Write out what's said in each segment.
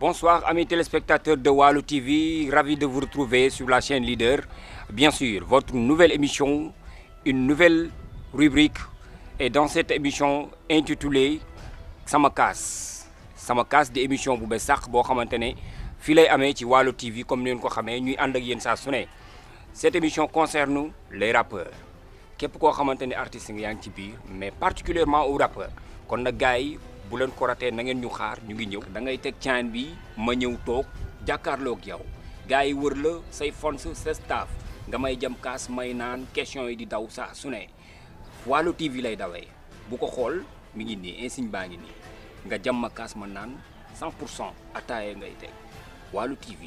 Bonsoir amis téléspectateurs de Waalo TV, ravi de vous retrouver sur la chaîne Leader. Bien sûr, votre nouvelle émission, une nouvelle rubrique. Et dans cette émission intitulée Sama Kaas di émission bu bees sax boo xamante ne fii lay amee ci Waalo TV comme ni ngeen ko xamee ñuy ànd ak yéen saa su ne. Cette émission concerne les rappeurs képp koo xamante ne artistes nga yaa ngi ci biir mais particulièrement aux rappeurs kon nag gars yi bu leen ko ratee na ngeen ñu xaar ñu ngi ñëw. da ngay teg caan bi ma ñëw toog jàkkaarloog yow gars yi wër la say fans sa staff nga may jëm kaas may naan question yi di daw saa su ne Waalo TV lay dawee bu ko xool mi ngi nii insigne baa ngi nii nga jëm ma kaas ma naan 100% ataaya ngay teg Waalo TV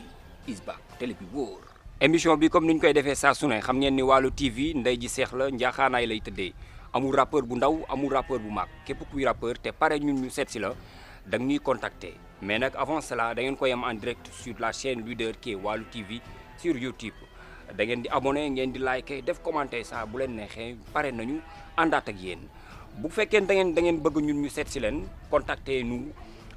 is back télé bi wóor. émission bi comme ni ñu koy defee saa su ne xam ngeen ni Waalo TV ndey ji seex la njaaxaanaay lay tëddee. amul rappeur bu ndaw amul rappeur bu mag képp kuy rappeur te pare ñun ñu seet si la da ñuy contacter mais nag avant cela da ngeen koy am en direct sur la chaîne leader qui est Waalo TV sur YouTube da ngeen di abonné ngeen di liker def commenter ça bu leen neexee pare nañu àndaat ak yéen bu fekkee da ngeen bëgg ñun ñu seet si leen contacter nous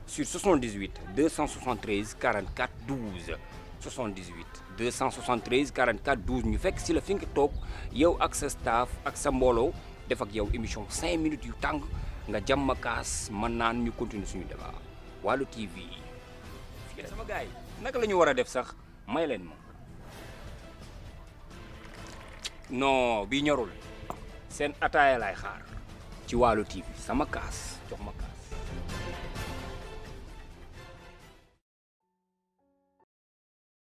sur 78 273 44 12 78 273 44 12 ñu fekk si la fi nga toog yow ak sa staff ak sa mbooloo. def ak yow émission 5 minutes yu tàng nga jàmm ma kaas mën naan ñu continuer suñu débat Waalo TV fii sama gars yi naka la ñu war a def sax may leen ma non bii ñorul seen ataaya laay xaar ci Waalo TV sama kaas jox ma kaas